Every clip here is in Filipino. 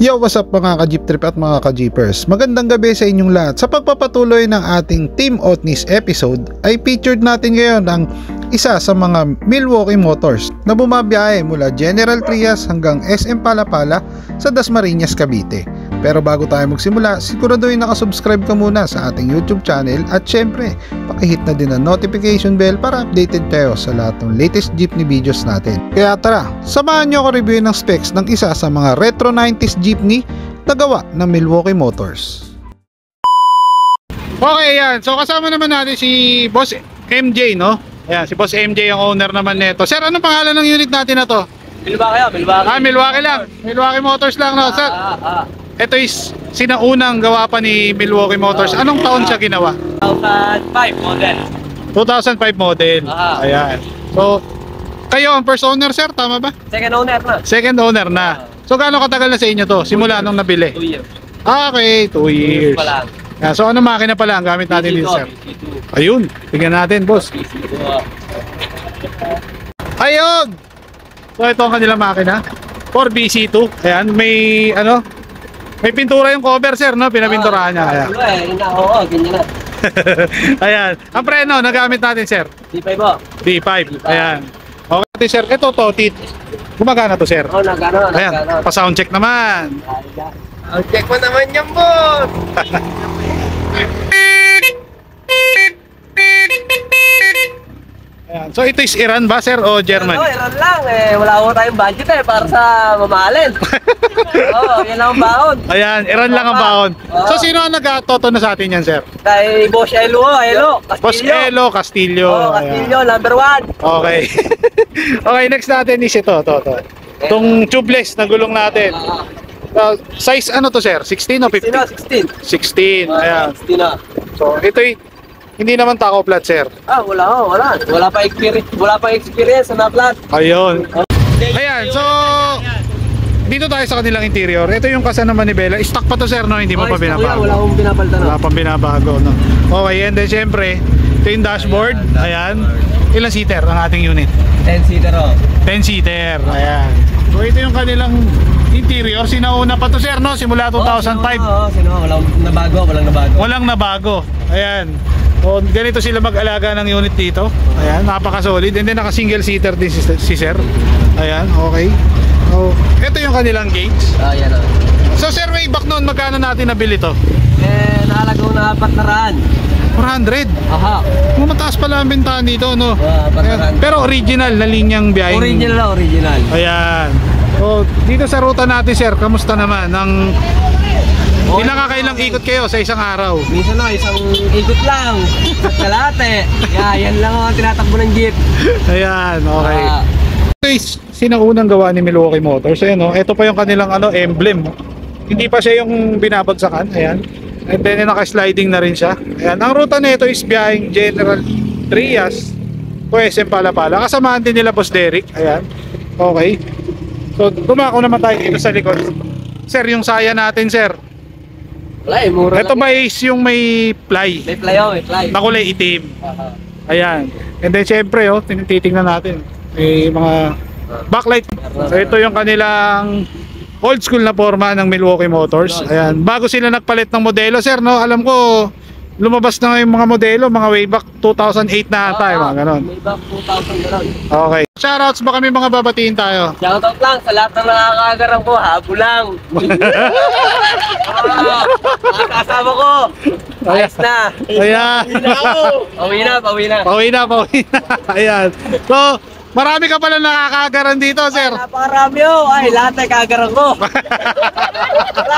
Yo, what's up mga ka-Jeep Trip at mga ka-Jeepers? Magandang gabi sa inyong lahat. Sa pagpapatuloy ng ating Team Otnis episode ay featured natin ngayon ang isa sa mga Milwaukee Motors na bumabiyahe mula General Trias hanggang SM Palapala sa Dasmariñas, Cavite. Pero bago tayo magsimula, siguraduhin nakasubscribe ka muna sa ating YouTube channel at syempre, pakihit na din ang notification bell para updated kayo sa lahat ng latest jeepney videos natin. Kaya tara, samahan nyo ako review ng specs ng isa sa mga retro 90s jeepney na gawa ng Milwaukee Motors. Okay, yan. So kasama naman natin si Boss MJ, no? Ayan, si Boss MJ ang owner naman nito. Sir, anong pangalan ng unit natin na to? Milwaukee. Milwaukee lang. Milwaukee Motors lang, no? Sir, ito is sinaunang gawa pa ni Milwaukee Motors. Anong taon siya ginawa? 2005 model. 2005 model. Ayan. So, kayo ang first owner, sir? Tama ba? Second owner na. Second owner na. So, gaano katagal na sa inyo to? Simula nung nabili? 2 years. Okay, 2 years. So, anong makina pala ang gamit natin dito, sir? Ayun. Tignan natin, boss. Ayun! So, ito ang kanilang makina. 4BC2. Ayan, may may pintura yung cover, sir, no? Pinapinturahan niya. Ayan. Oo, ganyan na. Ayan. Ang preno, nagamit natin, sir? D5 po. D5. Ayan. Okay, sir. Ito, totit. Gumagana to, sir? Oo, nagano. Ayan. Pa-sound check naman. Ang check mo naman yan, boss. Ayan. So, ito is Iran ba, sir, o German? Iran lang. Wala ko tayong budget para sa mamahalin. Oo, yan lang ang baon. Ayan, Iran lang ang baon. So, sino ang nag-toto na sa atin yan, sir? Kay Boss Elo, Boss Elo Castillo. Oo, Castillo, number 1. Okay. Okay, next natin is ito. Itong tubeless na gulong natin. Size ano to, sir? 16 o 15? 16. Ayan. 16 na. So, ito hindi naman taco flat, sir. Wala. Wala pa experience na flat. Ayun. Ayan, so dito tayo sa kanilang interior. Ito yung kasa naman ni Bella. Stock pa to, sir, no? Hindi mo pa binabago. Wala akong pinapalitan. Wala pang binabago, no? Okay, and then syempre, ito yung dashboard. Ayan. Ilang seater ang ating unit? 10-seater oh. 10-seater. Ayan. So ito yung kanilang interior. Sinauna pa to, sir, no? Simula 2005. Walang nabago. Walang nabago. Ayan. So, ganito sila mag-alaga ng unit dito. Ayan, napaka-solid. And then naka-single seater din si sir. Ayan, okay. So, ito yung kanilang gauge. Yan oh. So, sir, way back noon, magkano natin nabili to? Nakalagaw na 400. 400. Aha. Mataas pala ang bentahan dito, no? Ayan. Pero original na linyang biyaheng. Original. Ayan. So, dito sa ruta natin, sir, kamusta naman? Ilang kakailang ikot kayo sa isang araw? Minsan isang ikot lang. Kalate. Yan lang ang tinatakbo ng jeep. Ayan, okay. Ito is sinaunang gawa ni Milwaukee Motors. Ayan, no? Ito pa yung kanilang emblem. Hindi pa siya yung binabagsakan. Ayan. And then naka-sliding na rin siya. Ayan. Ang ruta nito is biyaheng General Trias o SM Palapala. Kasamahan din nila Boss Derek. Ayan. Okay. So dumako naman tayo dito sa likod. Sir, yung saya natin, sir. Mura. Ito ba is yung may ply? May ply. Na kulay itim. Ayan. And then syempre, tinitingnan natin. May mga backlight. So ito yung kanilang old school na forma ng Milwaukee Motors. Ayan. Bago sila nagpalit ng modelo, sir, no? Alam ko, lumabas na yung mga modelo, mga way back 2008 na ata, mga ganon. Way back 2000 ganon. Okay. Shoutouts ba kami mga babatiin tayo? Shoutout lang sa lahat ng nakakagarang ko, habo lang. Kasama ko. Ayos na. Ayan. Pauwi na. Ayan. So, marami ka pala nakakagaran dito, sir. Napakarami lahat ay kagarang ko.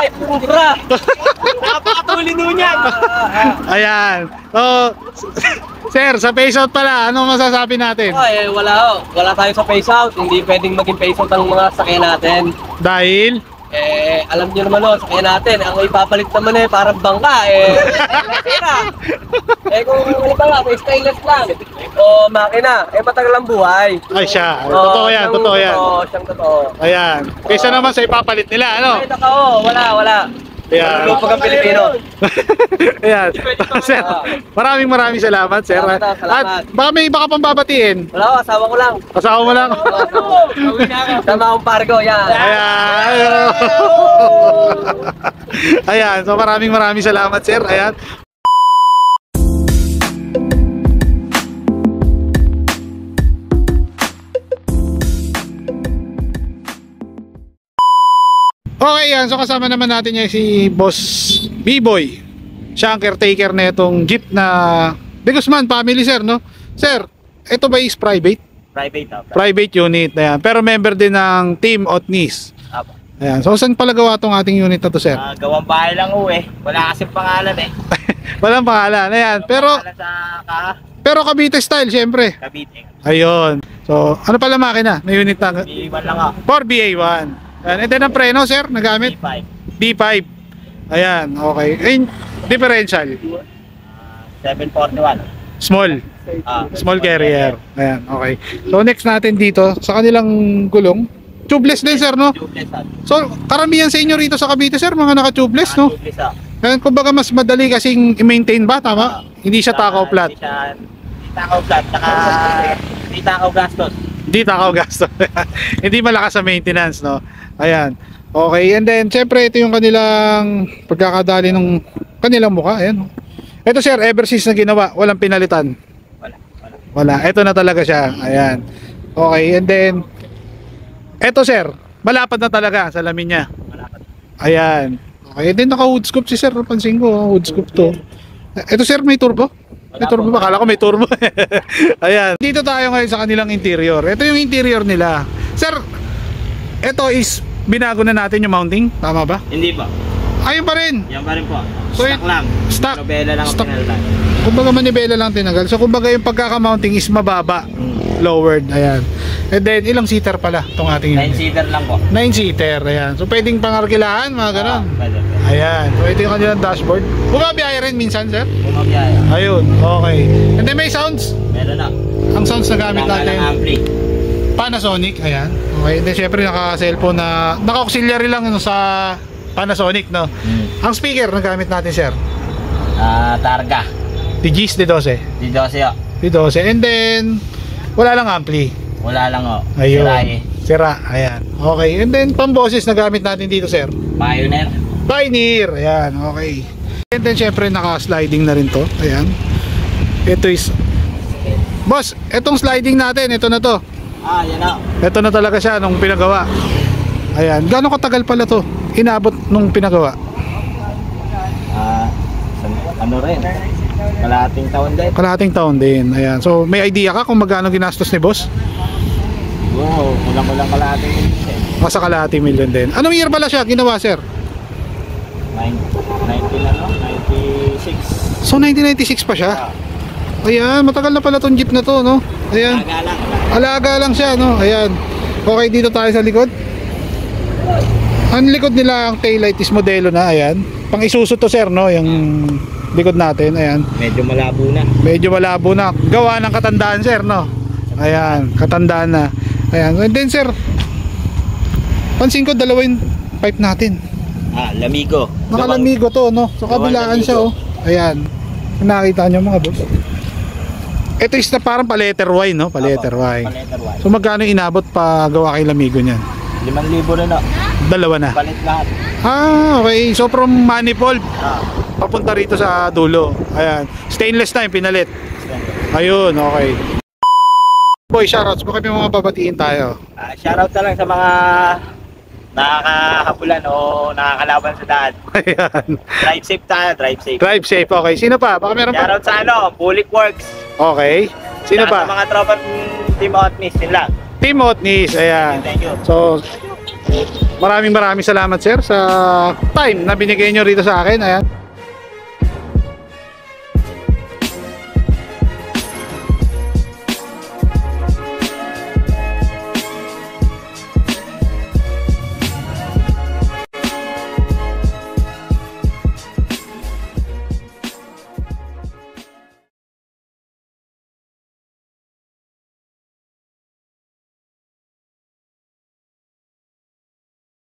Ay, pura. Napakatulino niyan. Ayan. So, sir, sa face out pala, ano masasabi natin? Wala tayo sa face out. Hindi pwedeng maging face out ang mga sakyan natin. Dahil? Alam niyo naman sakyan natin, ang ipapalit naman parang bangka kung halimbawa may stainless lang o makina, matagal ang buhay. Ay siya, totoo yan, totoo yan. Siyang totoo. Ayan, kaysa naman sa ipapalit nila, ano? Wala. Ayan. Lupag ang Pilipino. Ayan. Sir, maraming salamat, sir. Salamat. At baka may iba ka pang babatiin. Wala ko, asawa ko lang. Kasama mo lang. Tama akong pargo, yan. Ayan. Ayan. So maraming salamat, sir. Ayan. Okay, yan. So kasama naman natin niya si Boss B-Boy. Siya ang caretaker na itong jeep na De Guzman family, sir, no? Sir, ito ba is private? Private unit na yan. Pero member din ng Team Otnis. Apo. Ayan. So saan pala gawa tong ating unit na to, sir? Gawang bahay lang ho eh. Wala kasing pangalan eh. Walang pangalan. Ayan. Pangalan sa Pero Cavite style, syempre. Cavite. Ayun. So, ano pala makina? May unit na B1 lang ako. 4BA1. Ayan. And then ang preno, sir, nagamit? B5. B5. Ayan. Okay. And differential? 741. Small. Small carrier. Ayan. Okay. So, next natin dito, sa kanilang gulong, tubeless din, sir, no? Tubeless ah. So, karamihan sa inyo rito sa Cavite, sir, mga naka-tubeless, no? Tubeless ah. Ayan, kumbaga mas madali kasing i-maintain ba, tama? Hindi siya takaw flat. Hindi takaw flat. Saka hindi takaw gastos. Hindi takaw gastos. Hindi malakas sa maintenance, no? Ayan. Okay, and then, syempre, ito yung kanilang pagkakadali ng kanilang mukha. Ayan. Ito, sir, ever since na ginawa, walang pinalitan. Wala. Ito na talaga siya. Ayan. Okay, and then, ito, sir, malapad na talaga sa lamin niya. Ayan. Okay, and then naka-hood scoop si sir. Pansin ko, hood scoop to. Ito, sir, may turbo? May turbo ba? Kala ko may turbo. Ayan. Dito tayo ngayon sa kanilang interior. Ito yung interior nila. Sir, ito is binago na natin yung mounting. Tama ba? Hindi ba? Ayun pa rin. Yan pa rin po. So, Stock lang. stock. Nobela lang ang Stock. pinalitan. Kumbaga manibela lang tinagal. So kumbaga yung pagkaka-mounting is mababa. Lowered. Ayan. And then ilang seater pala itong ating 9-seater lang po. 9-seater. Ayan. So pwedeng pangarkilahan, mga ganon. Pwede. Ayan. So ito yung kanilang dashboard. Bumabiyahe rin minsan, sir. Bumabiyaya. Ayun. Okay. And then may sounds. Meron na. Ang sounds na gamit Tama lang natin, ampli. Panasonic. Ayan. Okay. And then syempre naka-cellphone na, naka-auxiliary lang no, sa Panasonic, no. Ang speaker na gamit natin, sir. Targa. Digis D12. Di 12 o. D12. And then wala lang ampli. Wala lang o. Ayun. Sirahe. Sira. Ayan. Okay. And then pamboses na gamit natin dito, sir. Pioneer. Pioneer. Ayan. Okay. And then syempre naka-sliding na rin to. Ayan. Ito is boss, etong sliding natin, ito na to. Yan o. Ito na talaga siya nung pinagawa. Ayan. Gaano katagal pala to inabot nung pinagawa? Ano rin? Kalahating taon din. Kalahating taon din. Ayan. So may idea ka kung magkano ginastos ni boss? Wow, kulang-kulang kalahating million. Masa kalahati million din. Anong year pala siya ginawa, sir? 96. So 1996 pa siya? Ayan, matagal na pala tong jeep na to, no? Ayan. Alaga lang. Alaga lang siya, no? Ayan. Okay, dito tayo sa likod. Ang likod nila, ang taillight is modelo na, ayan. Pang Isuzu to, sir, no? Yung likod natin, ayan. Medyo malabo na. Medyo malabo na. Gawa ng katandaan, sir, no? Ayan, katandaan na. Ayan. And then, sir, pansin ko, dalawa yung pipe natin. Lamigo. Nakalamigo to, no? So, kabilaan siya, oh. Ayan. Nakita nyo, mga boss. Ito is na parang pa-letter Y, no? Pa-letter Y. Paletter Y. So, magkano inabot pa gawa kay Lamigo niyan? 5,000 na no. Dalawa na. Palit lahat. Okay. So, from manifold, papunta rito sa dulo. Ayan. Stainless na yung pinalit. Ayun, okay. Boy, shoutouts. Baka may mga babatiin tayo. Shoutout na lang sa mga nakakahabulan o nakakalaban sa daan. Ayan. Drive safe tayo, drive safe. Drive safe. Okay. Sino pa? Baka meron pa? Shoutout sa Bulik Works. Okay. Sino Sa pa? mga tropa Team Otnis nila. Team Otnis. Ayan. Thank you. So, maraming salamat, sir, sa time na binigay nyo rito sa akin. Ayan.